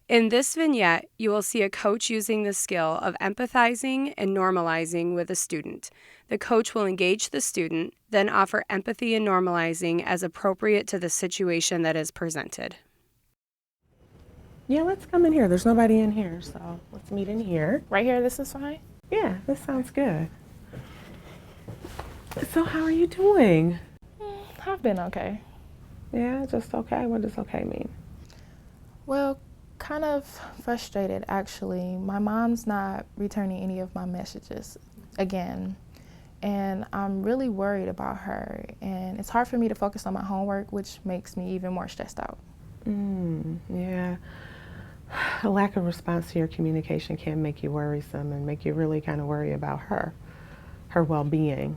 In this vignette, you will see a coach using the skill of empathizing and normalizing with a student. The coach will engage the student, then offer empathy and normalizing as appropriate to the situation that is presented. Yeah, let's come in here. There's nobody in here, so let's meet in here. Right here, this is fine? Yeah, this sounds good. So how are you doing? I've been okay. Yeah, just okay. What does okay mean? Well, kind of frustrated actually. My mom's not returning any of my messages again. And I'm really worried about her. And it's hard for me to focus on my homework, which makes me even more stressed out. Yeah. A lack of response to your communication can make you worrisome and make you really kind of worry about her well-being.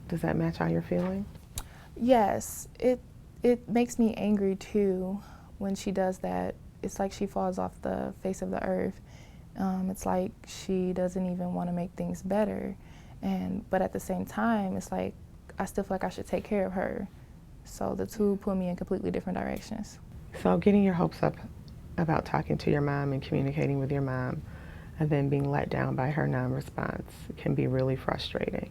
Does that match how you're feeling? Yes, it makes me angry too when she does that. It's like she falls off the face of the earth. It's like she doesn't even want to make things better. But at the same time, it's like I still feel like I should take care of her. So the two pull me in completely different directions. So getting your hopes up about talking to your mom and communicating with your mom and then being let down by her non-response can be really frustrating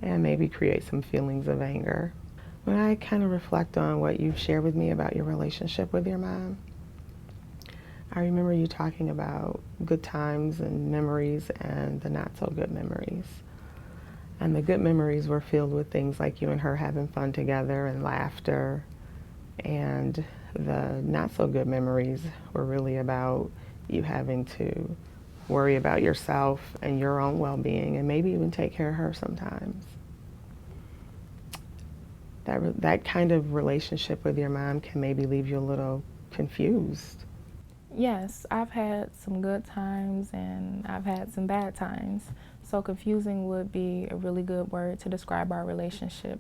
and maybe create some feelings of anger. When I kind of reflect on what you've shared with me about your relationship with your mom, I remember you talking about good times and memories and the not so good memories. And the good memories were filled with things like you and her having fun together and laughter. And the not so good memories were really about you having to worry about yourself and your own well-being and maybe even take care of her sometimes. That kind of relationship with your mom can maybe leave you a little confused. Yes, I've had some good times and I've had some bad times. So confusing would be a really good word to describe our relationship.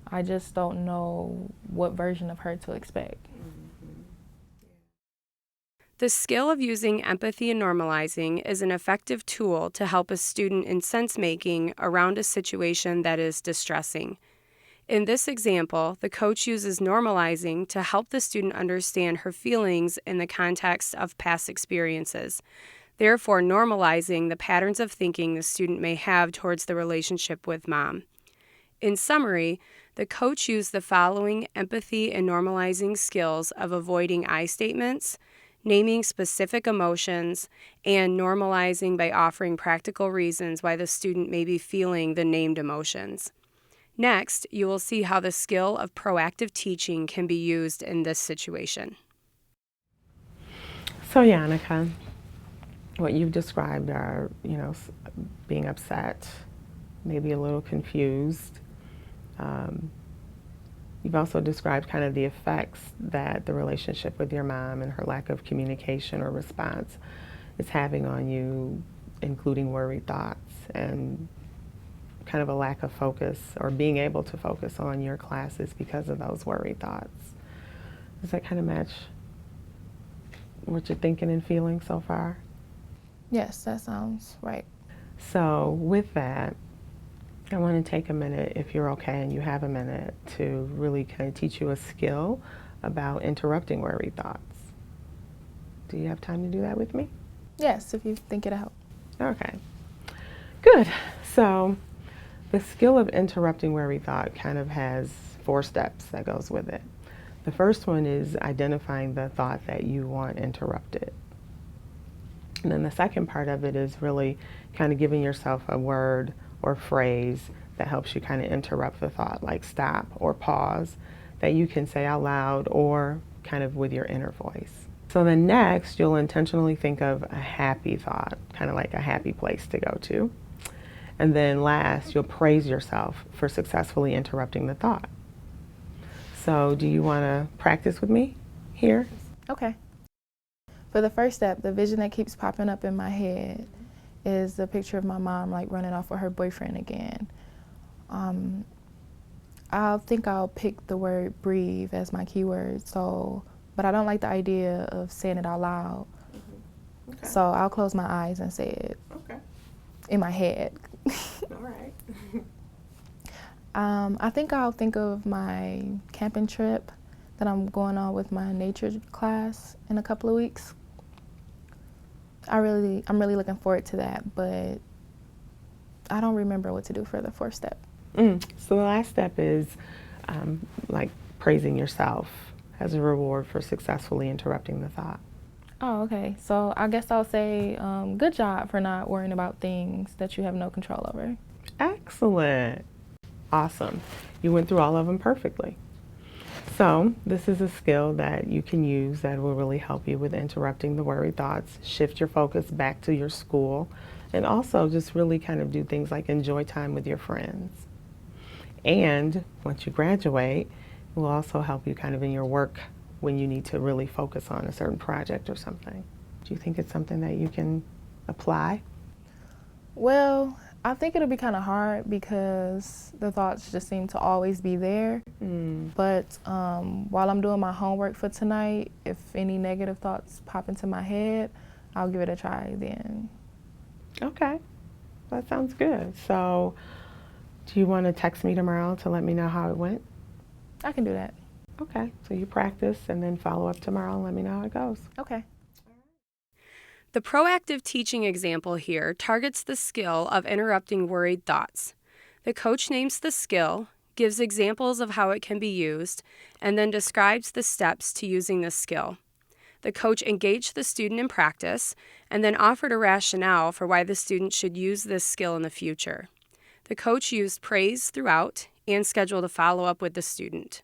I just don't know what version of her to expect. The skill of using empathy and normalizing is an effective tool to help a student in sense-making around a situation that is distressing. In this example, the coach uses normalizing to help the student understand her feelings in the context of past experiences, therefore normalizing the patterns of thinking the student may have towards the relationship with mom. In summary, the coach used the following empathy and normalizing skills of avoiding I statements, naming specific emotions, and normalizing by offering practical reasons why the student may be feeling the named emotions. Next, you will see how the skill of proactive teaching can be used in this situation. So Yannicka, what you've described are, being upset, maybe a little confused. You've also described kind of the effects that the relationship with your mom and her lack of communication or response is having on you, including worried thoughts and kind of a lack of focus or being able to focus on your classes because of those worried thoughts. Does that kind of match what you're thinking and feeling so far? Yes, that sounds right. So with that, I want to take a minute, if you're okay and you have a minute, to really kind of teach you a skill about interrupting worried thoughts. Do you have time to do that with me? Yes, if you think it'll help. Okay, good. So the skill of interrupting worried thought kind of has 4 steps that goes with it. The first one is identifying the thought that you want interrupted. And then the second part of it is really kind of giving yourself a word or phrase that helps you kind of interrupt the thought, like stop or pause, that you can say out loud or kind of with your inner voice. So then next, you'll intentionally think of a happy thought, kind of like a happy place to go to. And then last, you'll praise yourself for successfully interrupting the thought. So do you want to practice with me here? Okay. For the first step, the vision that keeps popping up in my head is the picture of my mom like running off with her boyfriend again. I'll pick the word breathe as my keyword, but I don't like the idea of saying it out loud. Okay. So I'll close my eyes and say it in my head. All right. I think I'll think of my camping trip that I'm going on with my nature class in a couple of weeks. I'm really looking forward to that, but I don't remember what to do for the fourth step. So the last step is like praising yourself as a reward for successfully interrupting the thought. Oh, okay. So I guess I'll say, good job for not worrying about things that you have no control over. Excellent. Awesome. You went through all of them perfectly. So this is a skill that you can use that will really help you with interrupting the worried thoughts, shift your focus back to your school, and also just really kind of do things like enjoy time with your friends. And once you graduate, it will also help you kind of in your work when you need to really focus on a certain project or something. Do you think it's something that you can apply? Well, I think it'll be kind of hard because the thoughts just seem to always be there. But while I'm doing my homework for tonight, if any negative thoughts pop into my head, I'll give it a try then. Okay, that sounds good. So do you want to text me tomorrow to let me know how it went? I can do that. Okay, so you practice and then follow up tomorrow and let me know how it goes. Okay. The proactive teaching example here targets the skill of interrupting worried thoughts. The coach names the skill, gives examples of how it can be used, and then describes the steps to using the skill. The coach engaged the student in practice and then offered a rationale for why the student should use this skill in the future. The coach used praise throughout and scheduled a follow-up with the student.